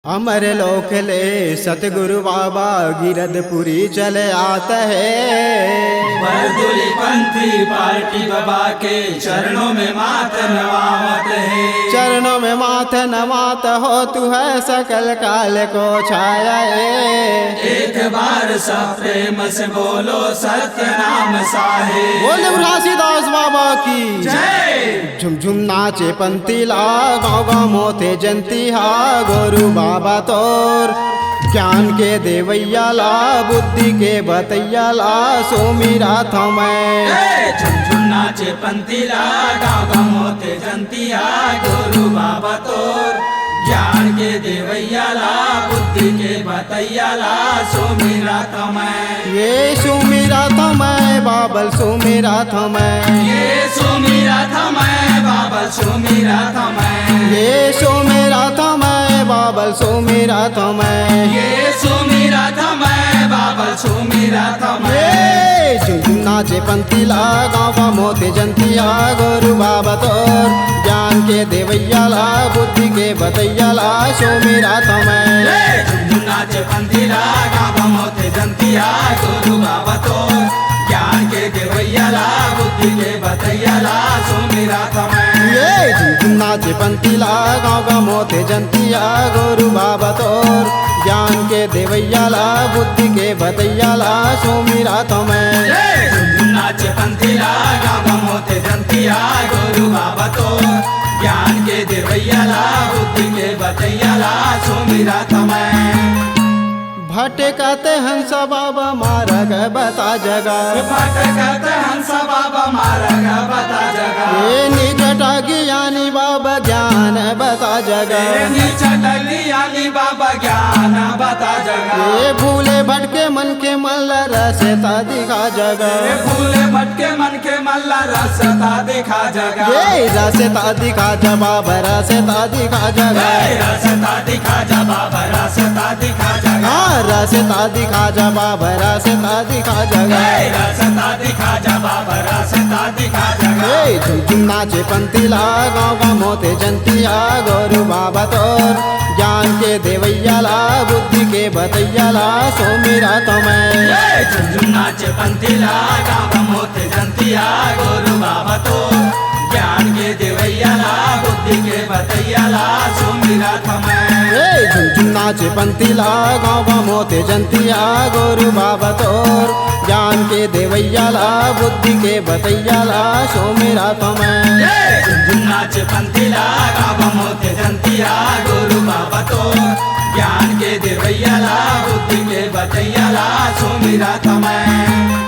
अमर लोक ले सतगुरु बाबा गिरधपुरी चले आते हैं। बरदुली पंथी पार्टी बाबा के चरणों में माथ नवावत है। चरणों में माथ नवात हो तू है सकल काल को छाया है। एक बार सब प्रेम से बोलो सत्य नाम साहे। बोले घासीदास बाबा की जय। झुमझुम नाचे पंतीला गाँव गाँव मोते जंतीहा गोरु बाबा तोर ज्ञान के देवैया ला बुद्धि के बतैया ला सोमीरा था मैं। झुमझुम नाचे पंतीला गाँव गाँव मोते जंतिया गुरु बाबा तोर ज्ञान के देवैया ला बुद्धि के बतैया ला सोमीरा था मैं। ये सुमीरा था मैं बाबल सुमीरा था मैं। ये सुमीरा था मैं बाबल सुमीरा था मैं। ये सुमीरा था मैं बाबल सुमीरा था मैं। ये सुमीरा था मैं बाबल सुमीरा था मैं। ये झुमझुम नाचे पंतीला गाँव गाँव मोते जंतिया गुरु बाबा तोर ज्ञान के देवैया ला बुद्धि के बतैया ला सुमीरा था मैं। झुमझुम नाचे पंतीला गाँव गाँव मोते जंतिया गुरु बाबा तोर ज्ञान के देवैया ला बुद्धि के बतैया ला सुमीरा था मैं। ये झुमझुम नाचे पंतीला गाँव गाँव मोते जंतिया गुरु बाबा तोर ज्ञान के देवैया ला बुद्धि के बतैया ला सुमीरा था मैं। झुमझुम नाचे पंतीला गाँव गाँव मोते जंतिया गुरु बाबा तोर ज्ञान के देवैया ला बुद्धि के बतैया ला सुमीरा था मैं। भटकते हंस बाबा मार्ग बता जगह। भटकते हंस बाबा मार्ग बता जगह। ये निकटा ज्ञानी बाबा ज्ञान बता जगह। नीचटलियानी बाबा ज्ञान बता जगह। ये भूले भटके मन के मल्ल रसता दिखा जगह। भूले भटके मन के मल्ला रसता दिखा जगह। ये रसता दिखा जा बाबा रसता दिखा जगह। रसता दिखा जा बाबा रसता दिखा जगह। रसता दिखा जा बाबा रसता दिखा जगह। रसता दिखा जा बाबा रसता दिखा जगह। झुमझुम नाचे पंतीला गाँव गाँव मोते जंतिया गोरु बाबा तोर ज्ञान के देवैया ला बुद्धि के बतैया ला सोमीरा तो मैं। झुमझुम नाचे पंतीला गाँव गाँव मोते जंतिया गुरु बाबा तोर ज्ञान के देवैया ला बुद्धि के बतैया ला सुमीरा था मैं। झुमझुम नाचे पंतीला गाँव गाँव मोते जंतिया गोरु बाबा तोर ज्ञान के देवैया ला बुद्धि के बतैया ला सोमीरा तो मैं। झुमझुम नाचे पंतीला गाँव गाँव मोते जंतिया गुरु बाबा तोर ज्ञान के देवैया ला बुद्धि के बतैया ला सुमीरा था मैं।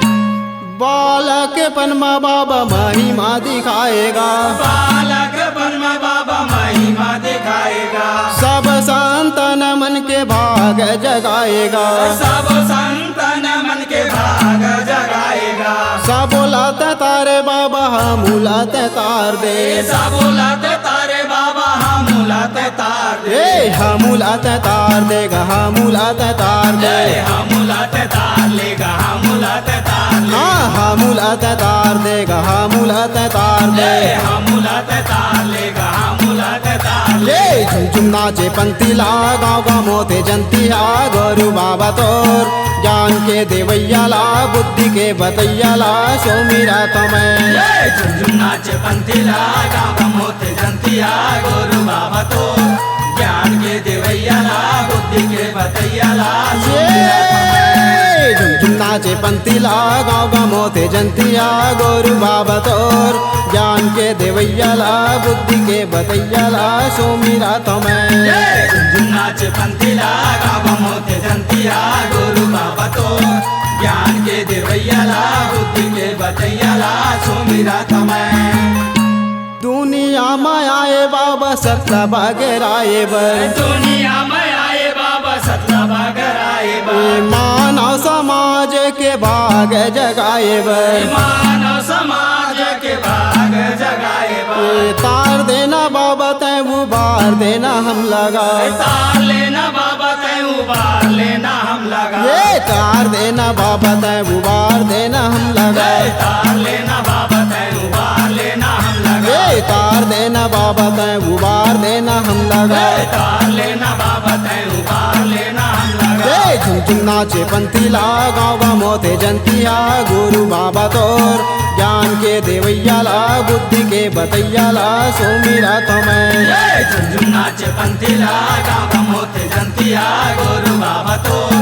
बालक पनमा बाबा महिमा दिखाएगा। बालक पनमा बाबा महिमा दिखाएगा। सब संतन मन के भाग जगाएगा। सब संतन मन के भाग जगाएगा। सब बोलाते तारे बाबा हम बुलाते तार दे। सब बुलाते तारे बाबा हम बुलाते तार दे। हम बुलाते तार देगा हम बुलाते तार दे। हम बुलाते तार लेगा हम बुलाते तार ले। हम बुलाते तार देगा हम बुलाते तार दे। हम बुलाते तार लेगा हम बुलाते तार ले। झुमझुम नाचे पंतीला गाँव गाँव मोते जंतिया गोरु बाबा तोर ज्ञान के देवैया ला बुद्धि के बतैया ला सोमीरा तो मैं। झुमझुम नाचे पंतीला गाँव गाँव मोते जंतिया गुरु बाबा तोर ज्ञान के देवैया ला बुद्धि के बतैया ला सुमीरा था मैं। झुमझुम नाचे पंतीला गाँव गाँव मोते जंतिया गोरु बाबा तोर ज्ञान के देवैया ला बुद्धि के बतैया ला सोमीरा तो मैं। झुमझुम नाचे पंतीला गाँव गाँव मोते जंतिया गुरु बाबा तोर ज्ञान के देवैया ला बुद्धि के बतैया ला सुमीरा था मैं। दुनिया में आए बाबा सत्ता बगराए बर। दुनिया में आए बाबा सत्ता बगराए बर। मानव समाज के भाग जगाए बर। मानव समाज के भाग जगाए बर। तार देना बाबा तय उबार देना हम लगा। तार लेना बाबा तय उबार लेना हम लगा। ये तार देना बाबा तय उबार देना हम लगा। तार लेना बाबा तय उबार लेना हम लगा। तार देना बाबा तय उबार देना हम लगा। तार लेना बाबा तय झुमझुम नाचे पंतीला गाँव गाँव मोते जनतिया गुरु बाबा तोर ज्ञान के देवैयाला बुद्धि के बतैयाला सोमीरा तुम्हें झुमझुम नाचे पंतीला गाँव गाँव मोते जनतिया गुरु बाबा तोर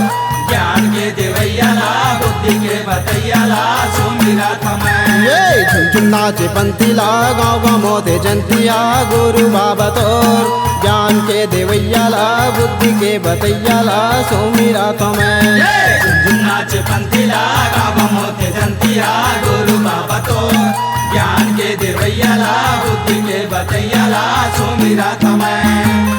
ज्ञान के देवैयाला बुद्धि के बतैयाला सोमीरा तुम्हें झुमझुम नाचे पंतीला गाँव गाँव मोते जनतिया गुरु बाबा तोर ज्ञान के देवैयाला बुद्धि के बतैयाला सोमीरा तुम्हें झुमझुम नाचे पंतीला गाँव गाँव मोते जनतिया गुरु बाबा तोर ज्ञान के देवैयाला बुद्धि के बतैयाला सोमीरा तुम्हें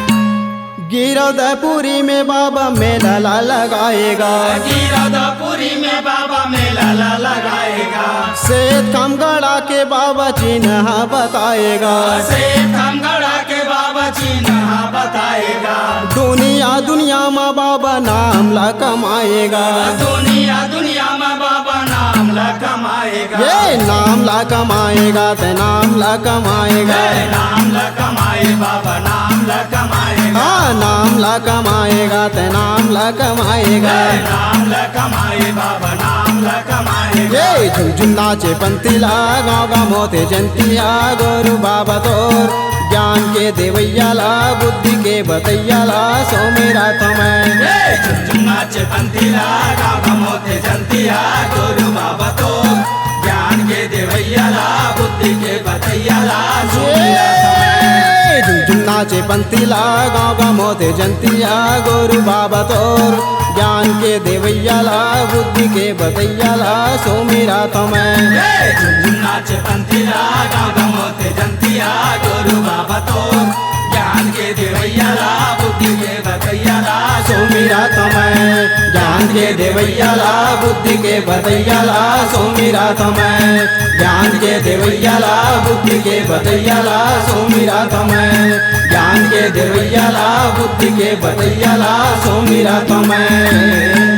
गिरौदपुरी में बाबा मेला लगाएगा गिरौदपुरी में बाबा मेला लगाएगा सेठ कामगड़ा के बाबा चिन्ह बताएगा सेठ कामगड़ा के बाबा चिन्ह बताएगा दुनिया दुनिया में बाबा नाम ला कमाएगा दुनिया दुनिया में बाबा नाम ला कमाएगा ये नाम ला कमाएगा ते नाम ला कमाएगा नाम ला कमाए बाबा नाम ला कमाएगा नाम ला कमाएगा ते नाम ला कमाएगा नाम ला कमाए बाबा नाम ला कमाएगा ये झुमझुम नाचे पंतीला गाँव गाँव मोते जनतिया गुरु बाबा तोर ज्ञान के देवैयाला बुद्धि के बतैयाला सोमेरा तुम्हें झुमझुम नाचे पंतीला गाँव गाँव मोते जनतिया गुरु बाबा तोर ज्ञान के देवैयाला बुद्धि के बतैयाला सोमेरा झुमझुम नाचे पंतीला गाँव गाँव मोते जनतिया गुरु बाबा तोर ज्ञान के देवैयाला बुद्धि के बतैयाला सोमीरा तुम्हें झुमझुम नाचे पंतीला गाँव गाँव मोते जनतिया गुरु बाबा तोर ज्ञान के देवैयाला बुद्धि के बतैयाला सोमीरा तुम्हें ज्ञान के देवैयाला बुद्धि के बतैयाला सोमीरा तुम्हें ज्ञान के देवैयाला बुद्धि के बतैयाला सोमीरा तुम्हें ज्ञान के देवैयाला बुद्धि के बतैयाला सोमीरा तुम्हें।